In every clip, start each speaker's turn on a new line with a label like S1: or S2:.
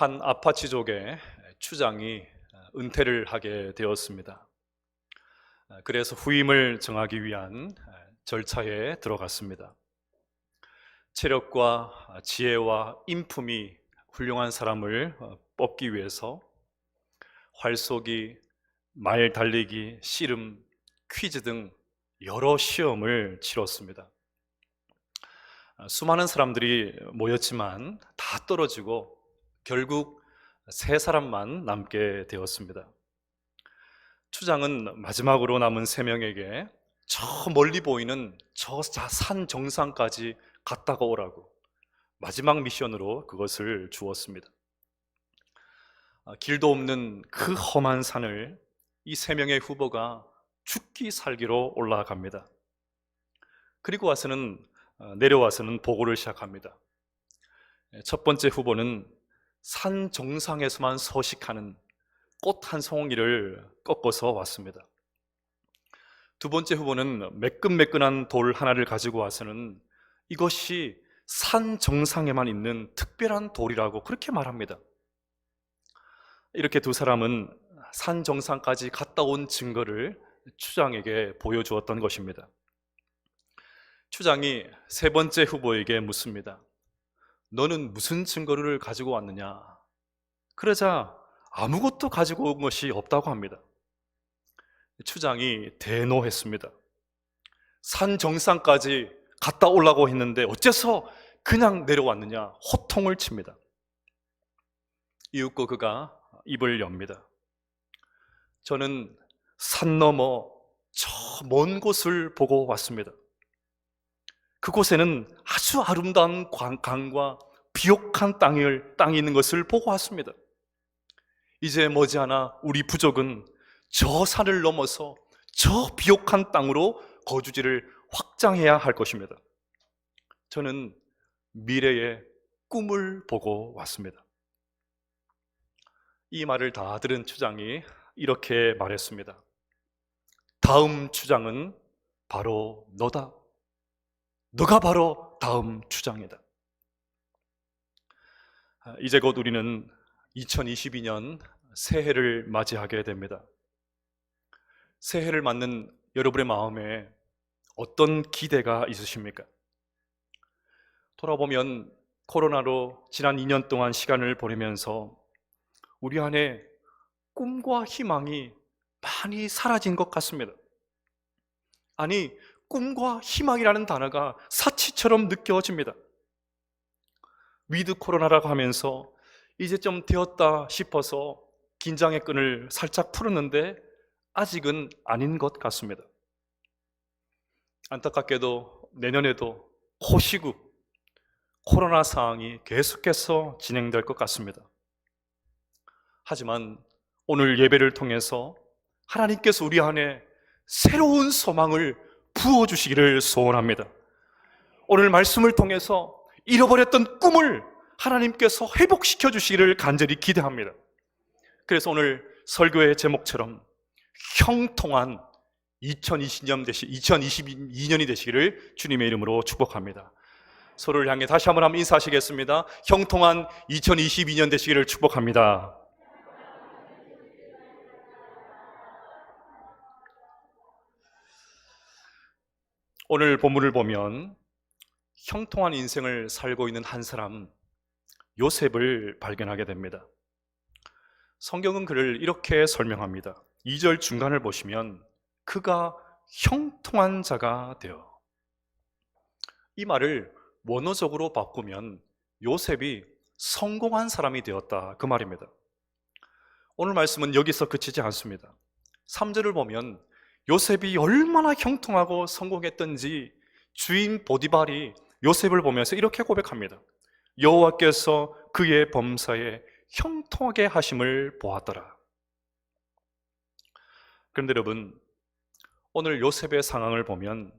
S1: 한 아파치족의 추장이 은퇴를 하게 되었습니다. 그래서 후임을 정하기 위한 절차에 들어갔습니다. 체력과 지혜와 인품이 훌륭한 사람을 뽑기 위해서 활쏘기, 말 달리기, 씨름, 퀴즈 등 여러 시험을 치렀습니다. 수많은 사람들이 모였지만 다 떨어지고 결국 세 사람만 남게 되었습니다. 추장은 마지막으로 남은 세 명에게 저 멀리 보이는 저 산 정상까지 갔다가 오라고 마지막 미션으로 그것을 주었습니다. 길도 없는 그 험한 산을 이 세 명의 후보가 죽기 살기로 올라갑니다. 그리고 내려와서는 보고를 시작합니다. 첫 번째 후보는 산 정상에서만 서식하는 꽃 한 송이를 꺾어서 왔습니다. 두 번째 후보는 매끈매끈한 돌 하나를 가지고 와서는 이것이 산 정상에만 있는 특별한 돌이라고 그렇게 말합니다. 이렇게 두 사람은 산 정상까지 갔다 온 증거를 추장에게 보여주었던 것입니다. 추장이 세 번째 후보에게 묻습니다. 너는 무슨 증거를 가지고 왔느냐? 그러자 아무것도 가지고 온 것이 없다고 합니다. 추장이 대노했습니다. 산 정상까지 갔다 오려고 했는데 어째서 그냥 내려왔느냐? 호통을 칩니다. 이윽고 그가 입을 엽니다. 저는 산 너머 저 먼 곳을 보고 왔습니다. 그곳에는 아주 아름다운 강과 비옥한 땅이 있는 것을 보고 왔습니다. 이제 머지않아 우리 부족은 저 산을 넘어서 저 비옥한 땅으로 거주지를 확장해야 할 것입니다. 저는 미래의 꿈을 보고 왔습니다. 이 말을 다 들은 추장이 이렇게 말했습니다. 다음 추장은 바로 너다. 너가 바로 다음 추장이다. 이제 곧 우리는 2022년 새해를 맞이하게 됩니다. 새해를 맞는 여러분의 마음에 어떤 기대가 있으십니까? 돌아보면 코로나로 지난 2년 동안 시간을 보내면서 우리 안에 꿈과 희망이 많이 사라진 것 같습니다. 아니, 꿈과 희망이라는 단어가 사치처럼 느껴집니다. 위드 코로나라고 하면서 이제 좀 되었다 싶어서 긴장의 끈을 살짝 풀었는데 아직은 아닌 것 같습니다. 안타깝게도 내년에도 코시국 코로나 상황이 계속해서 진행될 것 같습니다. 하지만 오늘 예배를 통해서 하나님께서 우리 안에 새로운 소망을 부어주시기를 소원합니다. 오늘 말씀을 통해서 잃어버렸던 꿈을 하나님께서 회복시켜 주시기를 간절히 기대합니다. 그래서 오늘 설교의 제목처럼 형통한 2022년이 되시기를 주님의 이름으로 축복합니다. 서로를 향해 다시 한번 인사하시겠습니다. 형통한 2022년 되시기를 축복합니다. 오늘 본문을 보면 형통한 인생을 살고 있는 한 사람, 요셉을 발견하게 됩니다. 성경은 그를 이렇게 설명합니다. 2절 중간을 보시면 그가 형통한 자가 되어. 이 말을 원어적으로 바꾸면 요셉이 성공한 사람이 되었다, 그 말입니다. 오늘 말씀은 여기서 그치지 않습니다. 3절을 보면 요셉이 얼마나 형통하고 성공했던지 주인 보디발이 요셉을 보면서 이렇게 고백합니다. 여호와께서 그의 범사에 형통하게 하심을 보았더라. 그런데 여러분, 오늘 요셉의 상황을 보면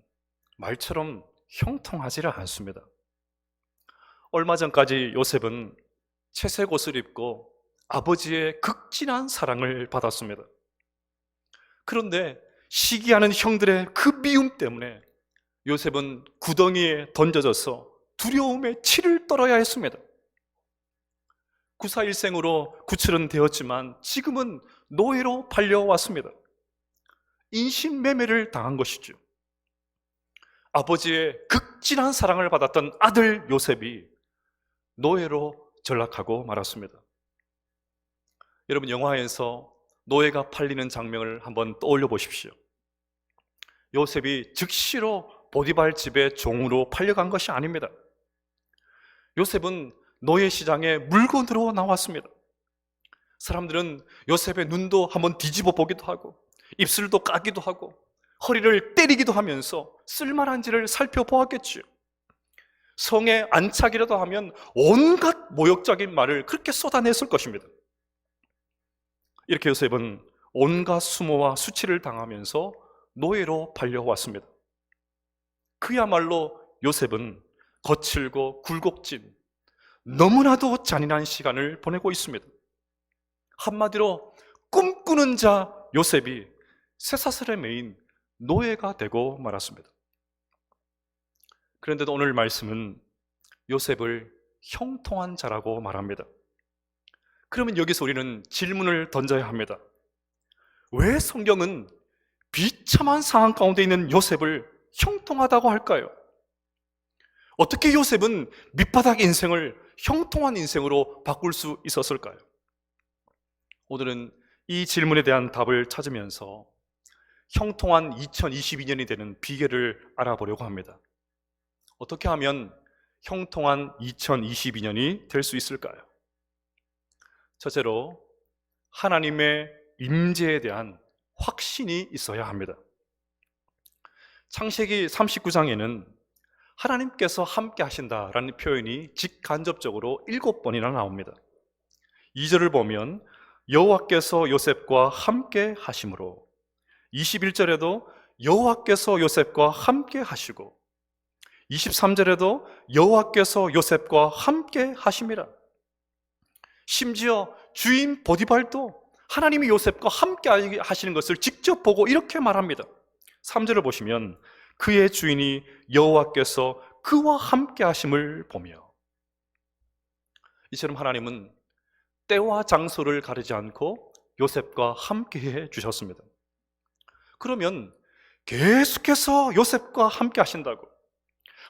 S1: 말처럼 형통하지를 않습니다. 얼마 전까지 요셉은 채색 옷을 입고 아버지의 극진한 사랑을 받았습니다. 그런데 시기하는 형들의 그 미움 때문에 요셉은 구덩이에 던져져서 두려움에 치를 떨어야 했습니다. 구사일생으로 구출은 되었지만 지금은 노예로 팔려왔습니다. 인신매매를 당한 것이죠. 아버지의 극진한 사랑을 받았던 아들 요셉이 노예로 전락하고 말았습니다. 여러분, 영화에서 노예가 팔리는 장면을 한번 떠올려 보십시오. 요셉이 즉시로 보디발 집의 종으로 팔려간 것이 아닙니다. 요셉은 노예 시장에 물건으로 나왔습니다. 사람들은 요셉의 눈도 한번 뒤집어 보기도 하고 입술도 까기도 하고 허리를 때리기도 하면서 쓸만한지를 살펴보았겠지요. 성에 안착이라도 하면 온갖 모욕적인 말을 그렇게 쏟아냈을 것입니다. 이렇게 요셉은 온갖 수모와 수치를 당하면서 노예로 팔려왔습니다. 그야말로 요셉은 거칠고 굴곡진, 너무나도 잔인한 시간을 보내고 있습니다. 한마디로 꿈꾸는 자 요셉이 쇠사슬에 매인 노예가 되고 말았습니다. 그런데도 오늘 말씀은 요셉을 형통한 자라고 말합니다. 그러면 여기서 우리는 질문을 던져야 합니다. 왜 성경은 비참한 상황 가운데 있는 요셉을 형통하다고 할까요? 어떻게 요셉은 밑바닥 인생을 형통한 인생으로 바꿀 수 있었을까요? 오늘은 이 질문에 대한 답을 찾으면서 형통한 2022년이 되는 비결을 알아보려고 합니다. 어떻게 하면 형통한 2022년이 될 수 있을까요? 첫째로, 하나님의 임재에 대한 확신이 있어야 합니다. 창세기 39장에는 하나님께서 함께 하신다라는 표현이 직간접적으로 7번이나 나옵니다. 2절을 보면 여호와께서 요셉과 함께 하심으로, 21절에도 여호와께서 요셉과 함께 하시고, 23절에도 여호와께서 요셉과 함께 하심이라. 심지어 주인 보디발도 하나님이 요셉과 함께 하시는 것을 직접 보고 이렇게 말합니다. 3절을 보시면 그의 주인이 여호와께서 그와 함께 하심을 보며. 이처럼 하나님은 때와 장소를 가리지 않고 요셉과 함께 해 주셨습니다. 그러면 계속해서 요셉과 함께 하신다고,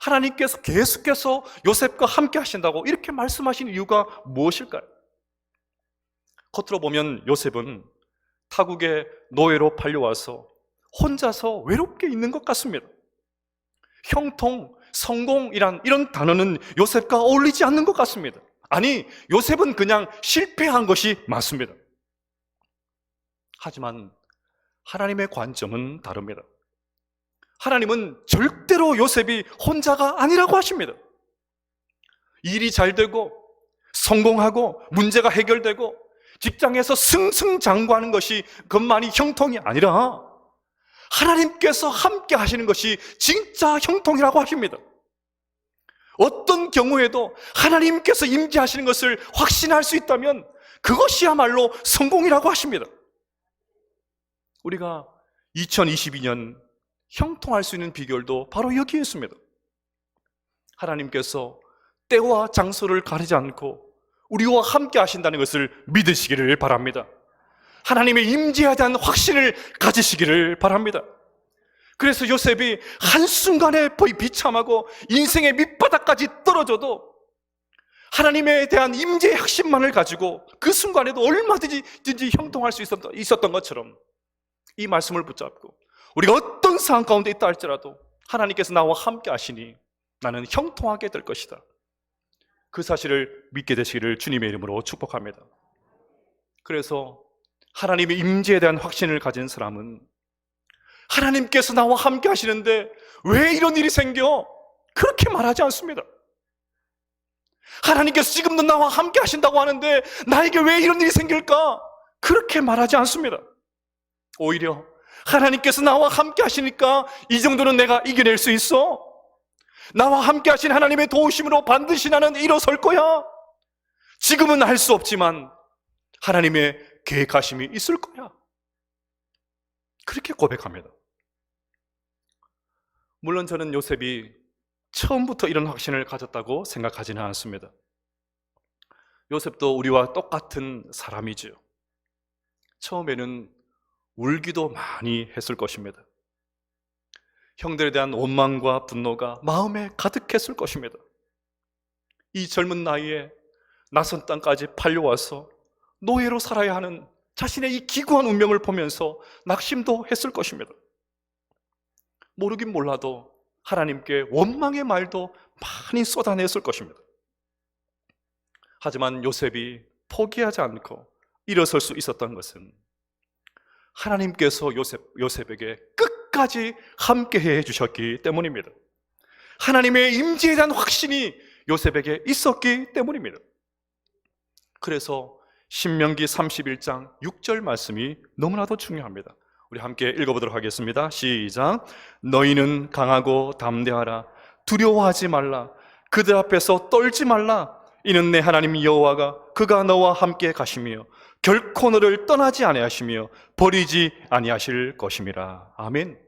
S1: 하나님께서 계속해서 요셉과 함께 하신다고 이렇게 말씀하신 이유가 무엇일까요? 겉으로 보면 요셉은 타국의 노예로 팔려와서 혼자서 외롭게 있는 것 같습니다. 형통, 성공이란 이런 단어는 요셉과 어울리지 않는 것 같습니다. 아니, 요셉은 그냥 실패한 것이 맞습니다. 하지만 하나님의 관점은 다릅니다. 하나님은 절대로 요셉이 혼자가 아니라고 하십니다. 일이 잘 되고 성공하고 문제가 해결되고 직장에서 승승장구하는 것이 그것만이 형통이 아니라 하나님께서 함께 하시는 것이 진짜 형통이라고 하십니다. 어떤 경우에도 하나님께서 임재하시는 것을 확신할 수 있다면 그것이야말로 성공이라고 하십니다. 우리가 2022년 형통할 수 있는 비결도 바로 여기에 있습니다. 하나님께서 때와 장소를 가리지 않고 우리와 함께 하신다는 것을 믿으시기를 바랍니다. 하나님의 임재에 대한 확신을 가지시기를 바랍니다. 그래서 요셉이 한순간에 비참하고 인생의 밑바닥까지 떨어져도 하나님에 대한 임재의 확신만을 가지고 그 순간에도 얼마든지 형통할 수 있었던 것처럼 이 말씀을 붙잡고 우리가 어떤 상황 가운데 있다 할지라도 하나님께서 나와 함께 하시니 나는 형통하게 될 것이다. 그 사실을 믿게 되시기를 주님의 이름으로 축복합니다. 그래서 하나님의 임재에 대한 확신을 가진 사람은 하나님께서 나와 함께 하시는데 왜 이런 일이 생겨? 그렇게 말하지 않습니다. 하나님께서 지금도 나와 함께 하신다고 하는데 나에게 왜 이런 일이 생길까? 그렇게 말하지 않습니다. 오히려 하나님께서 나와 함께 하시니까 이 정도는 내가 이겨낼 수 있어. 나와 함께 하신 하나님의 도우심으로 반드시 나는 일어설 거야. 지금은 알 수 없지만 하나님의 계획하심이 있을 거야. 그렇게 고백합니다. 물론 저는 요셉이 처음부터 이런 확신을 가졌다고 생각하지는 않습니다. 요셉도 우리와 똑같은 사람이지요. 처음에는 울기도 많이 했을 것입니다. 형들에 대한 원망과 분노가 마음에 가득했을 것입니다. 이 젊은 나이에 낯선 땅까지 팔려와서 노예로 살아야 하는 자신의 이 기구한 운명을 보면서 낙심도 했을 것입니다. 모르긴 몰라도 하나님께 원망의 말도 많이 쏟아냈을 것입니다. 하지만 요셉이 포기하지 않고 일어설 수 있었던 것은 하나님께서 요셉에게 끝까지 함께해 주셨기 때문입니다. 하나님의 임재에 대한 확신이 요셉에게 있었기 때문입니다. 그래서 신명기 31장 6절 말씀이 너무나도 중요합니다. 우리 함께 읽어보도록 하겠습니다. 시작. 너희는 강하고 담대하라. 두려워하지 말라. 그들 앞에서 떨지 말라. 이는 내 하나님 여호와가 그가 너와 함께 가시며 결코 너를 떠나지 아니하시며 버리지 아니하실 것임이라. 아멘.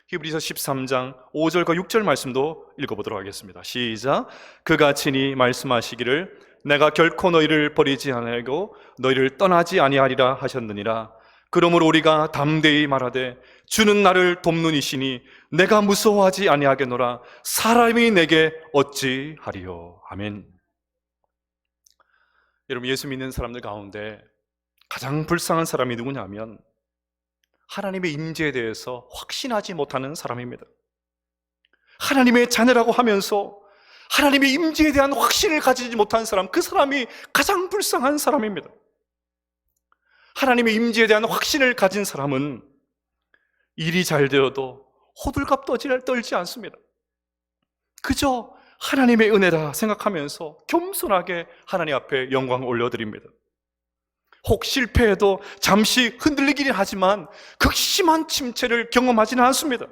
S1: 히브리서 13장 5절과 6절 말씀도 읽어보도록 하겠습니다. 시작. 그가 친히 말씀하시기를 내가 결코 너희를 버리지 아니하고 너희를 떠나지 아니하리라 하셨느니라. 그러므로 우리가 담대히 말하되 주는 나를 돕는 이시니 내가 무서워하지 아니하겠노라. 사람이 내게 어찌하리요. 아멘. 여러분, 예수 믿는 사람들 가운데 가장 불쌍한 사람이 누구냐면 하나님의 임재에 대해서 확신하지 못하는 사람입니다. 하나님의 자녀라고 하면서 하나님의 임재에 대한 확신을 가지지 못한 사람, 그 사람이 가장 불쌍한 사람입니다. 하나님의 임재에 대한 확신을 가진 사람은 일이 잘 되어도 호들갑 떨지 않습니다. 그저 하나님의 은혜다 생각하면서 겸손하게 하나님 앞에 영광을 올려드립니다. 혹 실패해도 잠시 흔들리긴 하지만 극심한 침체를 경험하지는 않습니다.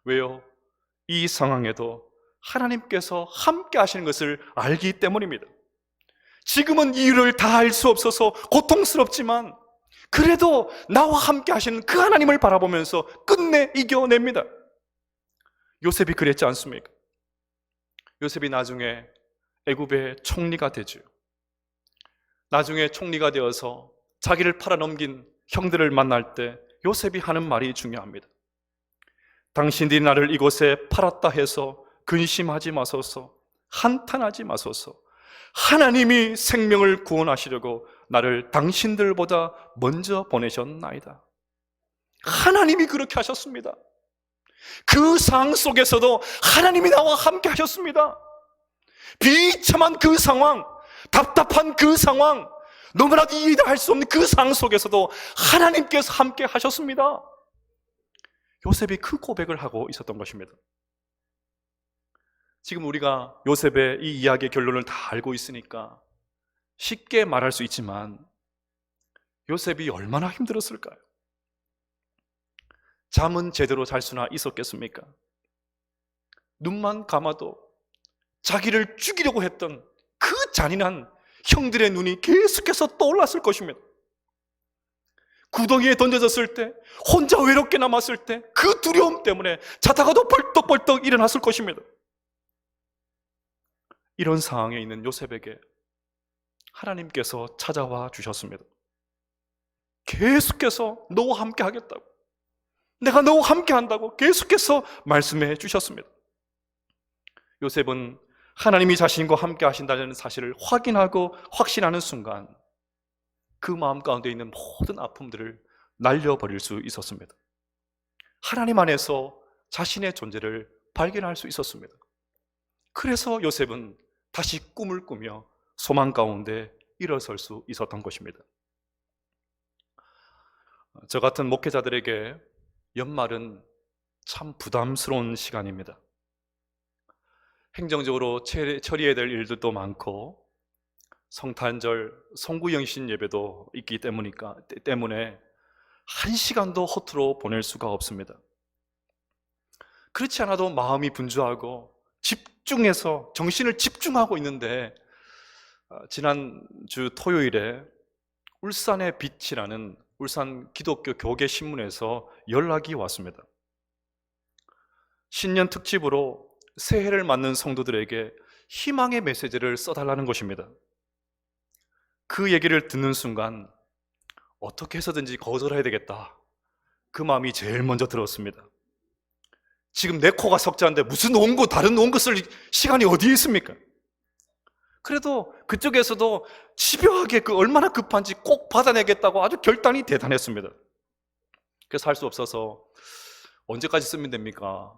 S1: 왜요? 이 상황에도 하나님께서 함께 하시는 것을 알기 때문입니다. 지금은 이유를 다 알 수 없어서 고통스럽지만 그래도 나와 함께 하시는 그 하나님을 바라보면서 끝내 이겨냅니다. 요셉이 그랬지 않습니까? 요셉이 나중에 애굽의 총리가 되죠. 나중에 총리가 되어서 자기를 팔아넘긴 형들을 만날 때 요셉이 하는 말이 중요합니다. 당신들이 나를 이곳에 팔았다 해서 근심하지 마소서, 한탄하지 마소서. 하나님이 생명을 구원하시려고 나를 당신들보다 먼저 보내셨나이다. 하나님이 그렇게 하셨습니다. 그 상황 속에서도 하나님이 나와 함께 하셨습니다. 비참한 그 상황, 답답한 그 상황, 너무나도 이해할 수 없는 그 상황 속에서도 하나님께서 함께 하셨습니다. 요셉이 그 고백을 하고 있었던 것입니다. 지금 우리가 요셉의 이 이야기의 결론을 다 알고 있으니까 쉽게 말할 수 있지만 요셉이 얼마나 힘들었을까요? 잠은 제대로 잘 수나 있었겠습니까? 눈만 감아도 자기를 죽이려고 했던 그 잔인한 형들의 눈이 계속해서 떠올랐을 것입니다. 구덩이에 던져졌을 때, 혼자 외롭게 남았을 때 그 두려움 때문에 자다가도 벌떡벌떡 일어났을 것입니다. 이런 상황에 있는 요셉에게 하나님께서 찾아와 주셨습니다. 계속해서 너와 함께 하겠다고, 내가 너와 함께 한다고 계속해서 말씀해 주셨습니다. 요셉은 하나님이 자신과 함께 하신다는 사실을 확인하고 확신하는 순간 그 마음 가운데 있는 모든 아픔들을 날려버릴 수 있었습니다. 하나님 안에서 자신의 존재를 발견할 수 있었습니다. 그래서 요셉은 다시 꿈을 꾸며 소망 가운데 일어설 수 있었던 것입니다. 저 같은 목회자들에게 연말은 참 부담스러운 시간입니다. 행정적으로 처리해야 될 일들도 많고 성탄절, 성구영신 예배도 있기 때문에 한 시간도 허투루 보낼 수가 없습니다. 그렇지 않아도 마음이 분주하고 집중해서 정신을 집중하고 있는데 지난주 토요일에 울산의 빛이라는 울산 기독교 교계 신문에서 연락이 왔습니다. 신년 특집으로 새해를 맞는 성도들에게 희망의 메시지를 써달라는 것입니다. 그 얘기를 듣는 순간 어떻게 해서든지 거절해야 되겠다, 그 마음이 제일 먼저 들었습니다. 지금 내 코가 석자인데 무슨 원고, 다른 원고 쓸 시간이 어디에 있습니까? 그래도 그쪽에서도 집요하게 그 얼마나 급한지 꼭 받아내겠다고 아주 결단이 대단했습니다. 그래서 할 수 없어서 언제까지 쓰면 됩니까?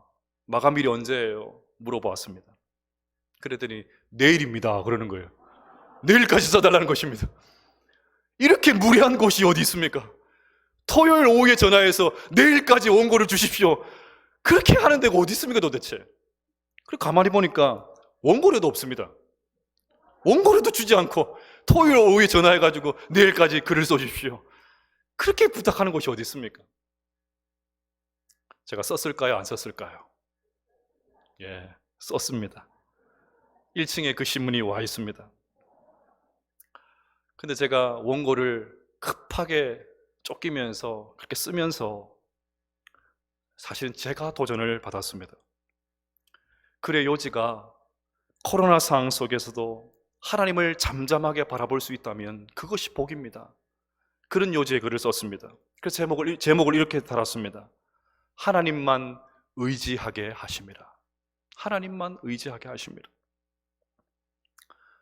S1: 마감일이 언제예요? 물어보았습니다. 그랬더니 내일입니다 그러는 거예요. 내일까지 써달라는 것입니다. 이렇게 무례한 곳이 어디 있습니까? 토요일 오후에 전화해서 내일까지 원고를 주십시오, 그렇게 하는 데가 어디 있습니까 도대체? 그리고 가만히 보니까 원고료도 없습니다. 원고료도 주지 않고 토요일 오후에 전화해가지고 내일까지 글을 써주십시오, 그렇게 부탁하는 곳이 어디 있습니까? 제가 썼을까요? 안 썼을까요? 예, 썼습니다. 1층에 그 신문이 와 있습니다. 근데 제가 원고를 급하게 쫓기면서 그렇게 쓰면서 사실은 제가 도전을 받았습니다. 글의 요지가 코로나 상황 속에서도 하나님을 잠잠하게 바라볼 수 있다면 그것이 복입니다, 그런 요지의 글을 썼습니다. 그래서 제목을 이렇게 달았습니다. 하나님만 의지하게 하심이라. 하나님만 의지하게 하심이라.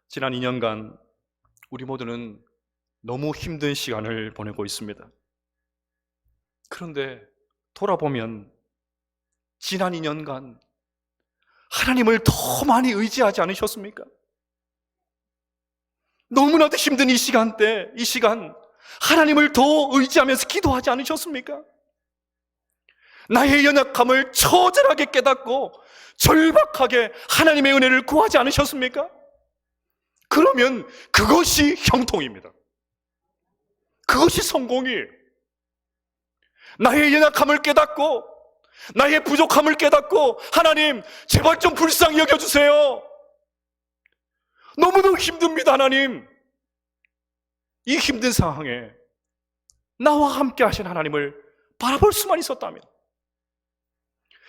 S1: 지난 2년간 우리 모두는 너무 힘든 시간을 보내고 있습니다. 그런데 돌아보면 지난 2년간 하나님을 더 많이 의지하지 않으셨습니까? 너무나도 힘든 이 시간, 하나님을 더 의지하면서 기도하지 않으셨습니까? 나의 연약함을 처절하게 깨닫고 절박하게 하나님의 은혜를 구하지 않으셨습니까? 그러면 그것이 형통입니다. 그것이 성공이에요. 나의 연약함을 깨닫고 나의 부족함을 깨닫고 하나님 제발 좀 불쌍히 여겨주세요, 너무너무 힘듭니다 하나님, 이 힘든 상황에 나와 함께 하신 하나님을 바라볼 수만 있었다면,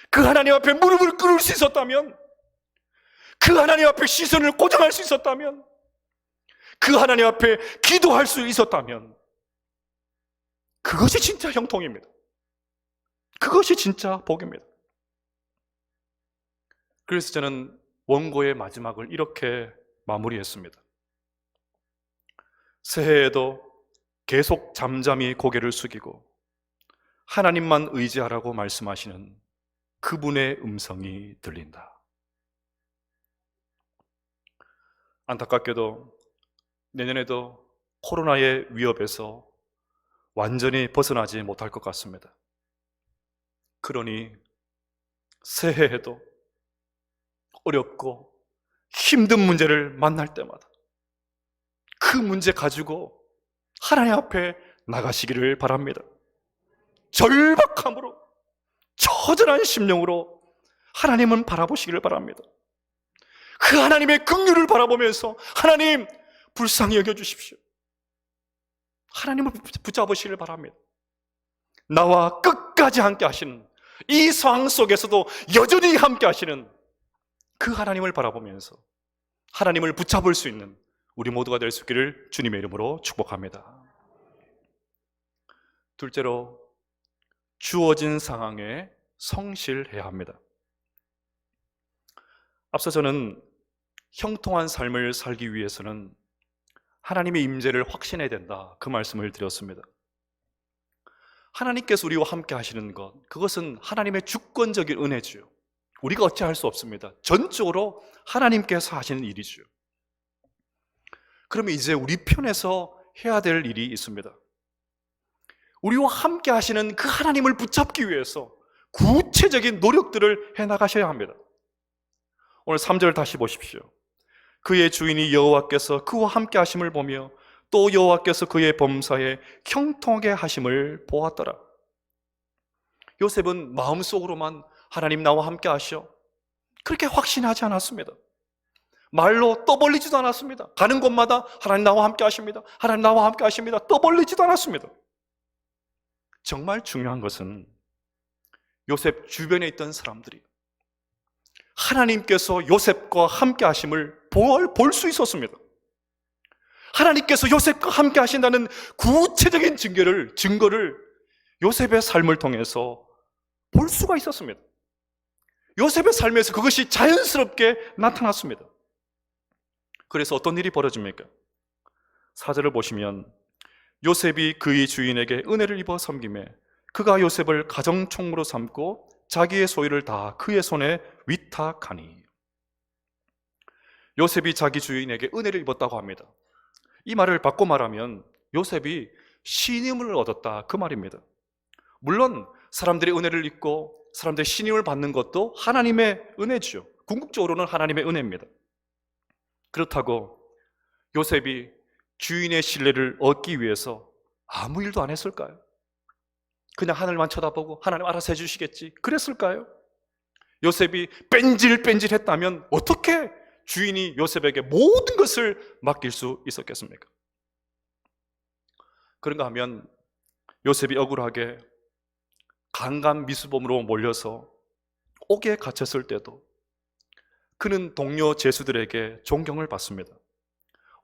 S1: 그 하나님 앞에 무릎을 꿇을 수 있었다면, 그 하나님 앞에 시선을 고정할 수 있었다면, 그 하나님 앞에 기도할 수 있었다면 그것이 진짜 형통입니다. 그것이 진짜 복입니다. 그래서 저는 원고의 마지막을 이렇게 마무리했습니다. 새해에도 계속 잠잠히 고개를 숙이고 하나님만 의지하라고 말씀하시는 그분의 음성이 들린다. 안타깝게도 내년에도 코로나의 위협에서 완전히 벗어나지 못할 것 같습니다. 그러니 새해에도 어렵고 힘든 문제를 만날 때마다 그 문제 가지고 하나님 앞에 나가시기를 바랍니다. 절박함으로, 처절한 심령으로 하나님은 바라보시기를 바랍니다. 그 하나님의 긍휼을 바라보면서 하나님 불쌍히 여겨주십시오, 하나님을 붙잡으시기를 바랍니다. 나와 끝까지 함께 하시는, 이 상황 속에서도 여전히 함께 하시는 그 하나님을 바라보면서 하나님을 붙잡을 수 있는 우리 모두가 될 수 있기를 주님의 이름으로 축복합니다. 둘째로, 주어진 상황에 성실해야 합니다. 앞서 저는 형통한 삶을 살기 위해서는 하나님의 임재를 확신해야 된다, 그 말씀을 드렸습니다. 하나님께서 우리와 함께 하시는 것, 그것은 하나님의 주권적인 은혜지요. 우리가 어찌할 수 없습니다. 전적으로 하나님께서 하시는 일이지요. 그러면 이제 우리 편에서 해야 될 일이 있습니다. 우리와 함께 하시는 그 하나님을 붙잡기 위해서 구체적인 노력들을 해나가셔야 합니다. 오늘 3절 다시 보십시오. 그의 주인이 여호와께서 그와 함께 하심을 보며 또 여호와께서 그의 범사에 형통하게 하심을 보았더라. 요셉은 마음속으로만 하나님 나와 함께 하시오, 그렇게 확신하지 않았습니다. 말로 떠벌리지도 않았습니다. 가는 곳마다 하나님 나와 함께 하십니다, 하나님 나와 함께 하십니다, 떠벌리지도 않았습니다. 정말 중요한 것은 요셉 주변에 있던 사람들이 하나님께서 요셉과 함께 하심을 볼 수 있었습니다. 하나님께서 요셉과 함께 하신다는 구체적인 증거를 요셉의 삶을 통해서 볼 수가 있었습니다. 요셉의 삶에서 그것이 자연스럽게 나타났습니다. 그래서 어떤 일이 벌어집니까? 4절을 보시면 요셉이 그의 주인에게 은혜를 입어 섬김에 그가 요셉을 가정총무로 삼고 자기의 소유를 다 그의 손에 위탁하니. 요셉이 자기 주인에게 은혜를 입었다고 합니다. 이 말을 바꿔 말하면 요셉이 신임을 얻었다, 그 말입니다. 물론 사람들의 은혜를 입고 사람들의 신임을 받는 것도 하나님의 은혜죠. 궁극적으로는 하나님의 은혜입니다. 그렇다고 요셉이 주인의 신뢰를 얻기 위해서 아무 일도 안 했을까요? 그냥 하늘만 쳐다보고 하나님 알아서 해주시겠지, 그랬을까요? 요셉이 뺀질뺀질했다면 어떻게 주인이 요셉에게 모든 것을 맡길 수 있었겠습니까? 그런가 하면 요셉이 억울하게 강간미수범으로 몰려서 옥에 갇혔을 때도 그는 동료 죄수들에게 존경을 받습니다.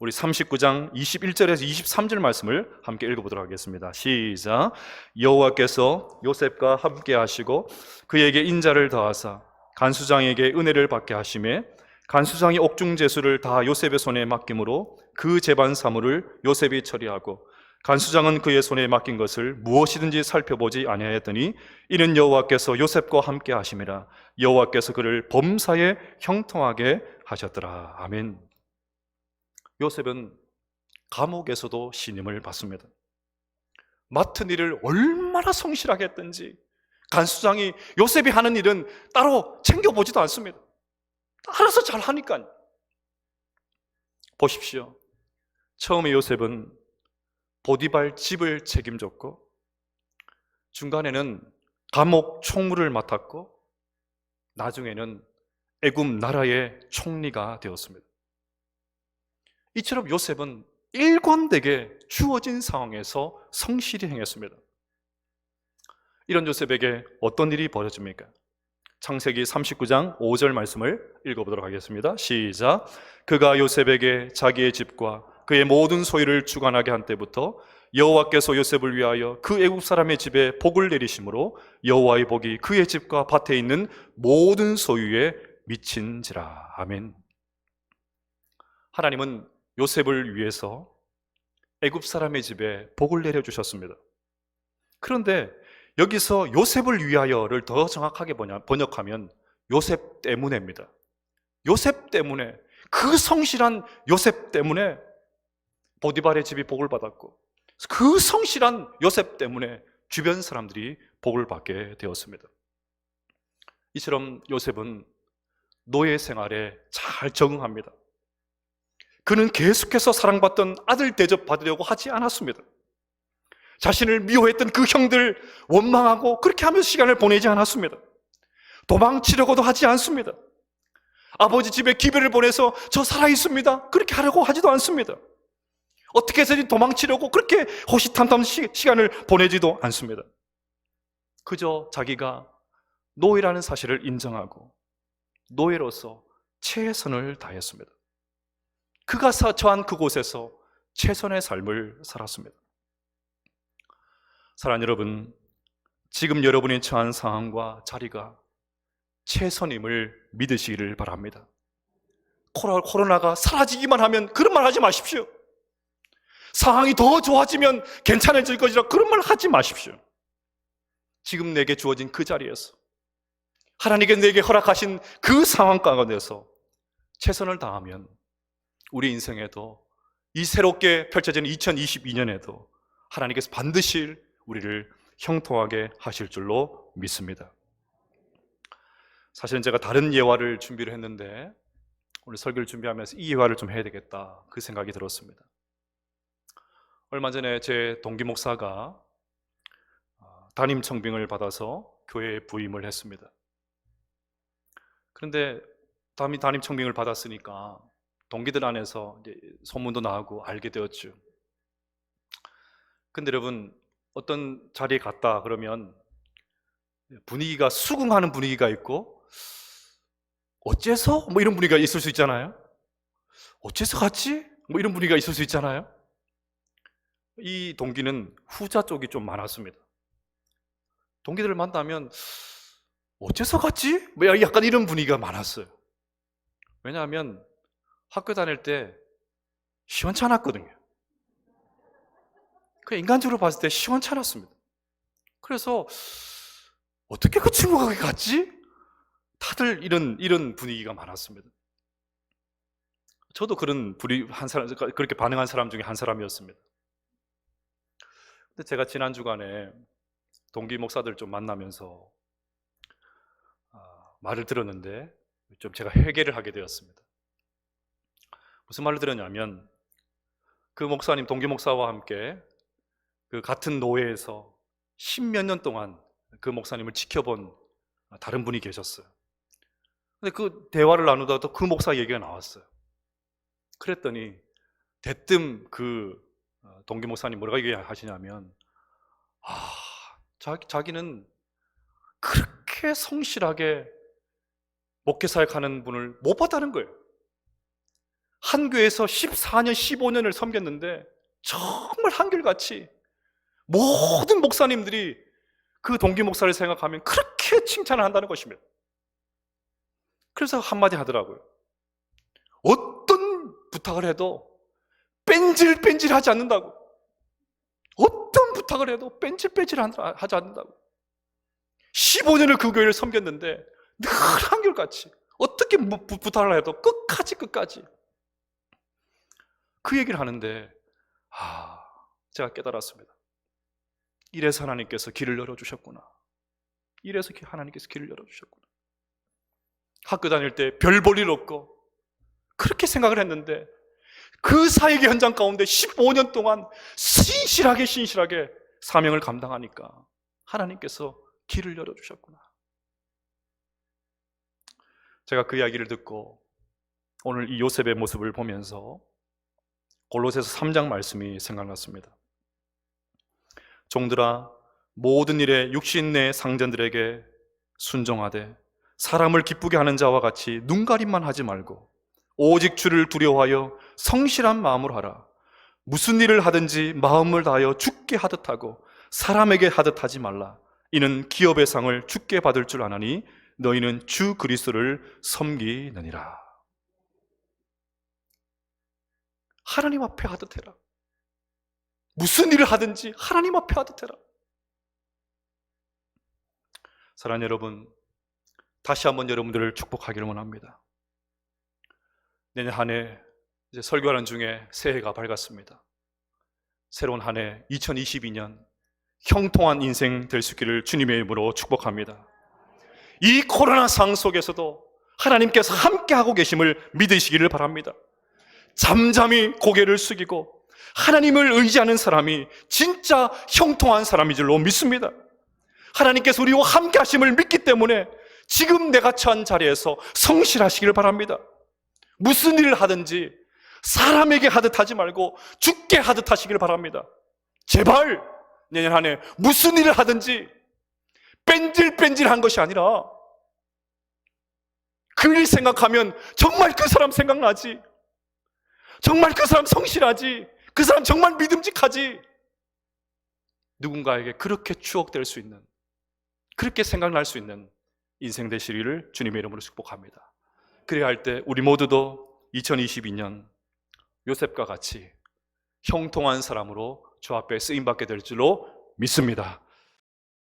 S1: 우리 39장 21절에서 23절 말씀을 함께 읽어보도록 하겠습니다. 시작. 여호와께서 요셉과 함께 하시고 그에게 인자를 더하사 간수장에게 은혜를 받게 하시매 간수장이 옥중 죄수를 다 요셉의 손에 맡김으로 그 재반 사물을 요셉이 처리하고 간수장은 그의 손에 맡긴 것을 무엇이든지 살펴보지 아니하였더니 이는 여호와께서 요셉과 함께 하심이라. 여호와께서 그를 범사에 형통하게 하셨더라. 아멘. 요셉은 감옥에서도 신임을 받습니다. 맡은 일을 얼마나 성실하게 했든지 간수장이 요셉이 하는 일은 따로 챙겨보지도 않습니다. 알아서 잘 하니까요. 보십시오. 처음에 요셉은 보디발 집을 책임졌고 중간에는 감옥 총무를 맡았고 나중에는 애굽 나라의 총리가 되었습니다. 이처럼 요셉은 일관되게 주어진 상황에서 성실히 행했습니다. 이런 요셉에게 어떤 일이 벌어집니까? 창세기 39장 5절 말씀을 읽어보도록 하겠습니다. 시작. 그가 요셉에게 자기의 집과 그의 모든 소유를 주관하게 한 때부터 여호와께서 요셉을 위하여 그 애국 사람의 집에 복을 내리심으로 여호와의 복이 그의 집과 밭에 있는 모든 소유에 미친지라. 아멘. 하나님은 요셉을 위해서 애굽 사람의 집에 복을 내려주셨습니다. 그런데 여기서 요셉을 위하여를 더 정확하게 번역하면 요셉 때문에입니다. 요셉 때문에, 그 성실한 요셉 때문에 보디발의 집이 복을 받았고 그 성실한 요셉 때문에 주변 사람들이 복을 받게 되었습니다. 이처럼 요셉은 노예 생활에 잘 적응합니다. 그는 계속해서 사랑받던 아들 대접 받으려고 하지 않았습니다. 자신을 미워했던 그 형들 원망하고 그렇게 하면서 시간을 보내지 않았습니다. 도망치려고도 하지 않습니다. 아버지 집에 기별을 보내서 저 살아있습니다 그렇게 하려고 하지도 않습니다. 어떻게 해서든 도망치려고 그렇게 호시탐탐 시간을 보내지도 않습니다. 그저 자기가 노예라는 사실을 인정하고 노예로서 최선을 다했습니다. 그가 처한 그곳에서 최선의 삶을 살았습니다. 사랑하는 여러분, 지금 여러분이 처한 상황과 자리가 최선임을 믿으시기를 바랍니다. 코로나가 사라지기만 하면 그런 말 하지 마십시오. 상황이 더 좋아지면 괜찮아질 것이라 그런 말 하지 마십시오. 지금 내게 주어진 그 자리에서 하나님께 내게 허락하신 그 상황 가운데서 최선을 다하면 우리 인생에도 이 새롭게 펼쳐지는 2022년에도 하나님께서 반드시 우리를 형통하게 하실 줄로 믿습니다. 사실은 제가 다른 예화를 준비를 했는데 오늘 설교를 준비하면서 이 예화를 좀 해야 되겠다 그 생각이 들었습니다. 얼마 전에 제 동기 목사가 담임 청빙을 받아서 교회에 부임을 했습니다. 그런데 담임 청빙을 받았으니까 동기들 안에서 이제 소문도 나고 알게 되었죠. 근데 여러분, 어떤 자리에 갔다 그러면 분위기가 수긍하는 분위기가 있고 어째서? 뭐 이런 분위기가 있을 수 있잖아요. 어째서 갔지? 뭐 이런 분위기가 있을 수 있잖아요. 이 동기는 후자 쪽이 좀 많았습니다. 동기들을 만나면 어째서 갔지? 뭐 약간 이런 분위기가 많았어요. 왜냐하면 학교 다닐 때 시원찮았거든요. 그 인간적으로 봤을 때 시원찮았습니다. 그래서 어떻게 그 친구가 거기 갔지? 다들 이런 분위기가 많았습니다. 저도 그런 그렇게 반응한 사람 중에 한 사람이었습니다. 근데 제가 지난 주간에 동기 목사들 좀 만나면서 말을 들었는데 좀 제가 회개를 하게 되었습니다. 무슨 말을 들었냐면 그 목사님, 동기 목사와 함께 그 같은 노회에서 10몇 년 동안 그 목사님을 지켜본 다른 분이 계셨어요. 근데 그 대화를 나누다가 그 목사 얘기가 나왔어요. 그랬더니 대뜸 그 동기 목사님 뭐라고 얘기하시냐면 자기는 그렇게 성실하게 목회사역하는 분을 못 봤다는 거예요. 한 교회에서 14년, 15년을 섬겼는데 정말 한결같이 모든 목사님들이 그 동기 목사를 생각하면 그렇게 칭찬을 한다는 것입니다. 그래서 한마디 하더라고요. 어떤 부탁을 해도 뺀질뺀질하지 않는다고. 어떤 부탁을 해도 뺀질뺀질하지 않는다고. 15년을 그 교회를 섬겼는데 늘 한결같이 어떻게 부탁을 해도 끝까지 그 얘기를 하는데 제가 깨달았습니다. 이래서 하나님께서 길을 열어주셨구나. 이래서 하나님께서 길을 열어주셨구나. 학교 다닐 때 별 볼 일 없고 그렇게 생각을 했는데 그 사역의 현장 가운데 15년 동안 신실하게 사명을 감당하니까 하나님께서 길을 열어주셨구나. 제가 그 이야기를 듣고 오늘 이 요셉의 모습을 보면서 골로새서 3장 말씀이 생각났습니다. 종들아 모든 일에 육신 내 상전들에게 순종하되 사람을 기쁘게 하는 자와 같이 눈가림만 하지 말고 오직 주를 두려워하여 성실한 마음으로 하라. 무슨 일을 하든지 마음을 다하여 주께 하듯 하고 사람에게 하듯 하지 말라. 이는 기업의 상을 주께 받을 줄 아나니 너희는 주 그리스도를 섬기느니라. 하나님 앞에 하듯 해라. 무슨 일을 하든지 하나님 앞에 하듯 해라. 사랑하는 여러분, 다시 한번 여러분들을 축복하기를 원합니다. 내년 한 해 이제 설교하는 중에 새해가 밝았습니다. 새로운 한 해 2022년 형통한 인생 될 수 있기를 주님의 이름으로 축복합니다. 이 코로나 상 속에서도 하나님께서 함께하고 계심을 믿으시기를 바랍니다. 잠잠히 고개를 숙이고 하나님을 의지하는 사람이 진짜 형통한 사람인 줄로 믿습니다. 하나님께서 우리와 함께 하심을 믿기 때문에 지금 내가 처한 자리에서 성실하시기를 바랍니다. 무슨 일을 하든지 사람에게 하듯 하지 말고 주께 하듯 하시기를 바랍니다. 제발 내년 한 해 무슨 일을 하든지 뺀질뺀질한 것이 아니라 그 일 생각하면 정말 그 사람 생각나지, 정말 그 사람 성실하지, 그 사람 정말 믿음직하지, 누군가에게 그렇게 추억될 수 있는, 그렇게 생각날 수 있는 인생 되시기를 주님의 이름으로 축복합니다. 그래야 할 때 우리 모두도 2022년 요셉과 같이 형통한 사람으로 주 앞에 쓰임받게 될 줄로 믿습니다.